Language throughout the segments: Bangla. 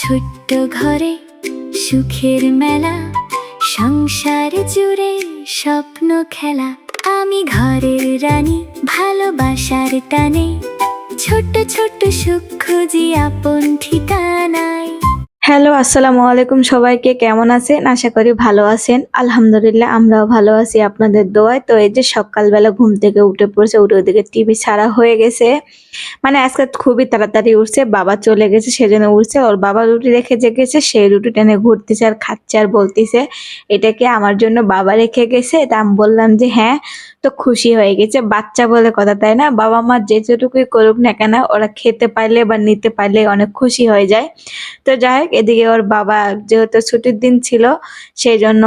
ছোট্ট ঘরে সুখের মেলা, সংসার জুড়ে স্বপ্ন খেলা। আমি ঘরের রানী, ভালোবাসার টানে ছোট্ট ছোট্ট সুখ খুঁজি আপন ঠিকানায়। হ্যালো, আসসালামু আলাইকুম। সবাইকে কেমন আছেন? আশা করি ভালো আছেন। আলহামদুলিল্লাহ আমরাও ভালো আছি আপনাদের দোয়ায়। তো এই যে সকালবেলা ঘুম থেকে উঠে পড়ছে, উঠে ওদিকে টিভি ছাড়া হয়ে গেছে। মানে আজকে খুবই তাড়াতাড়ি উঠছে, বাবা চলে গেছে সেজন্য উঠছে। ওর বাবা রুটি রেখে গেছে, সেই রুটি টেনে ঘুরতেছে আর খাচ্ছে আর বলতেছে এটা কি আমার জন্য বাবা রেখে গেছে? তা আমি বললাম যে হ্যাঁ। তো খুশি হয়ে গেছে, বাচ্চা বলে কথা তাই না? বাবা মা যেটুকুই করুক না কেন, ওরা খেতে পারলে বা নিতে পারলে অনেক খুশি হয়ে যায়। তো যাই হোক, এদিকে ওর বাবা যেহেতু ছুটির দিন ছিল সেই জন্য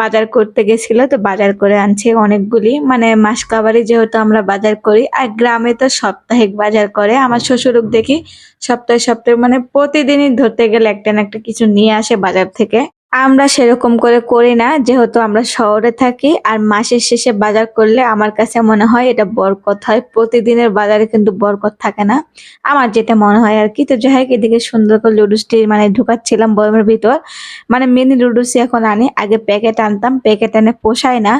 বাজার করতে গেছিল। তো বাজার করে আনছে অনেকগুলি, মানে মাসকাবারি যেহেতু আমরা বাজার করি, আর গ্রামে তো সাপ্তাহিক বাজার করে। আমার শ্বশুরক দেখি সপ্তাহে সপ্তাহে মানে প্রতিদিনই ধরতে গেলে একটা না একটা কিছু নিয়ে আসে বাজার থেকে। আমরা সেরকম করে করি না, যেহেতু আমরা শহরে থাকি। আর মাসের শেষে বাজার করলে আমার কাছে মনে হয় এটা বরকত হয়। প্রতিদিনের বাজারে কিন্তু বরকত থাকে না, আমার যেটা মনে হয় আর কি। তো যাই হোক, এদিকে সুন্দর করে লুডুসটি মানে ঢুকাচ্ছিলাম বয়মের ভিতর। মানে মিনি লুডুসই এখন আনি, আগে প্যাকেট আনতাম, প্যাকেট এনে পোষায় না,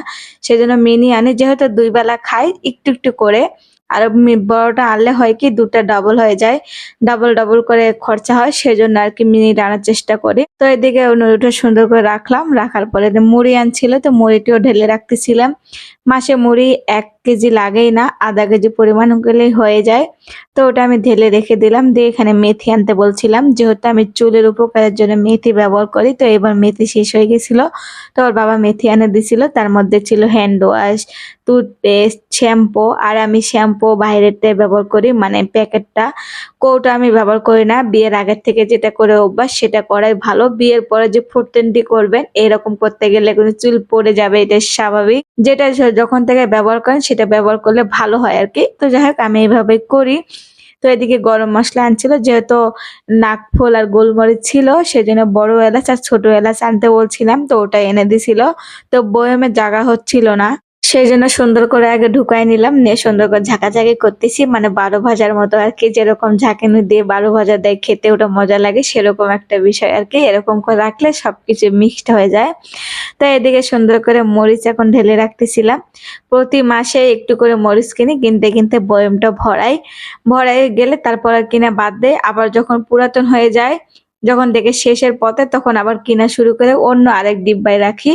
সেজন্য মিনি আনি। যেহেতু দুই বেলা খাই একটু একটু করে, আর বড়টা আনলে হয় কি দুটা ডাবল হয়ে যায়, ডাবল ডাবল করে খরচা হয়, সেজন্য আর কি মিনি আনার চেষ্টা করি। তো এদিকে নুডলটা সুন্দর করে রাখলাম, রাখার পরে মুড়ি আনছিল, তো মুড়িটিও ঢেলে রাখতেছিলাম। মাসে মুড়ি 1 কেজি লাগেই না, আধা কেজি পরিমাণ গেলেই হয়ে যায়। তো ওটা আমি ঢেলে রেখে দিলাম। দিয়ে এখানে মেথি আনতে বলছিলাম, যেহেতু আমি চুলের উপকারের জন্য মেথি ব্যবহার করি। তো এবার মেথি শেষ হয়ে গেছিল, তো ওর বাবা মেথি এনে দিছিল। তার মধ্যে ছিল হ্যান্ড ওয়াশ, টুথপেস্ট, শ্যাম্পু। আর আমি শ্যাম্পু বাইরেরটাই ব্যবহার করি, মানে প্যাকেটটা। কৌটা আমি ব্যবহার করি না, বিয়ের আগের থেকে যেটা করে অভ্যাস সেটা করাই ভালো। বিয়ের পরে যে ফুটতেনটি করবেন এরকম করতে গেলে কিন্তু চুল পড়ে যাবে, এটা স্বাভাবিক। যেটা যখন থেকে ব্যবহার করেন সেটা ব্যবহার করলে ভালো হয় আর কি। তো যাই হোক, আমি এইভাবেই করি। তো এদিকে গরম মসলা আনছিল, যেহেতু নাকফুল আর গোলমরিচ ছিল সেজন্য বড় এলাচ আর ছোট এলাচ আনতে বলছিলাম, তো ওটা এনে দিছিল। তো বয়মে জায়গা হচ্ছিল না, সেই জন্য সুন্দর করে আগে ঢুকাই নিলাম, নিয়ে সুন্দর করে ঝাঁকাঝাঁকি করতেছি, মানে 12 ভাজার মতো আর কি। যেরকম ঝাঁকানি দিয়ে 12 ভাজা দেয় খেতে, ওটা মজা লাগে, সেরকম একটা বিষয় আর কি। এরকম করে রাখলে সবকিছু মিক্সড হয়ে যায়। তো এদিকে সুন্দর করে মরিচ এখন ঢেলে রাখতেছিলাম। প্রতি মাসে একটু করে মরিচ কিনি, কিনতে কিনতে বয়মটা ভরাই গেলে তারপর আর কিনা বাদ দেয়। আবার যখন পুরাতন হয়ে যায়, যখন দেখে শেষের পথে, তখন আবার কিনা শুরু করে অন্য আরেক ডিব্বায় রাখি।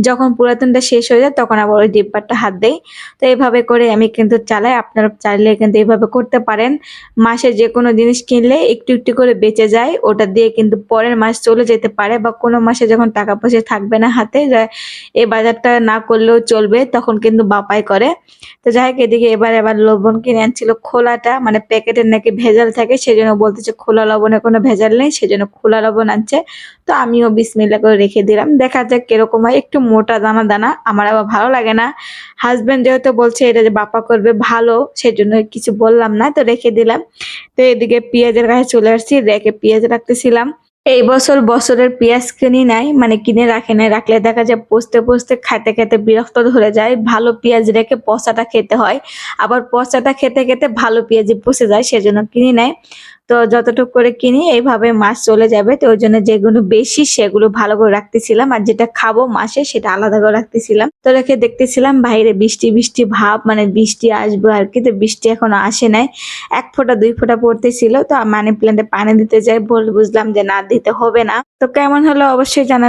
যখন পুরাতনটা শেষ হয়ে যায় তখন আবার ওই ডিব্বাটা হাত দেই। তো এইভাবে করে আমি কিন্তু চালাই, আপনারা চাইলে কিন্তু এইভাবে করতে পারেন। মাসে যে কোনো জিনিস কিনলে একটু একটু করে বেঁচে যায়, ওটা দিয়ে কিন্তু পরের মাস চলে যেতে পারে। বা কোনো মাসে যখন টাকা পয়সা থাকবে না হাতে, এই বাজারটা না করলেও চলবে, তখন কিন্তু বাপাই করে। তো যাই হোক, এদিকে এবার লবণ কিনে আনছিল খোলাটা, মানে প্যাকেটের নাকি ভেজাল থাকে, সেজন্য বলতেছে খোলা লবণে কোনো ভেজাল নেই, সেজন্য খোলা লবণ আনছে। তো আমিও বিসমিল্লাহ করে রেখে দিলাম, দেখা যাক কিরকম হয়। একটু মোটা দানা দানা, আমার আবার ভালো লাগে না। হাজবেন্ড যেহেতু বলছে এটা যে বাপা করবে ভালো, সেজন্য কিছু বললাম না, তো রেখে দিলাম। তো এদিকে পেঁয়াজের কাছে চলে আসছি, রেখে পেঁয়াজ রাখতেছিলাম। এই বছর বছরের পেঁয়াজ কিনি নাই, মানে কিনে রাখে নাই, রাখলে দেখা যায় পচতে পচতে খেতে খেতে বিরক্ত ধরে যায়। ভালো পেঁয়াজ রেখে পচাটা খেতে হয়, আবার পচাটা খেতে খেতে ভালো পেঁয়াজই পচে যায়, সেজন্য কিনি নাই। তো যতটুকু করে কিনি এইভাবে মাস চলে যাবে। তো ওই জন্য যেগুলো বেশি সেগুলো ভালো করে রাখতেছিলাম, আর যেটা খাবো মাসে সেটা আলাদা করে রাখতেছিলাম। তো রেখে দেখতেছিলাম বাইরে বৃষ্টি বৃষ্টি ভাব, মানে বৃষ্টি আসবে আর কি। তো বৃষ্টি এখনো আসে নাই, 1 ফোঁটা 2 ফোঁটা পড়তেছিল। তো মানি প্ল্যান্টে পানি দিতে যাই, বুঝলাম যে না দিতে হবে না। তো কেমন হলো অবশ্যই জানাবেন।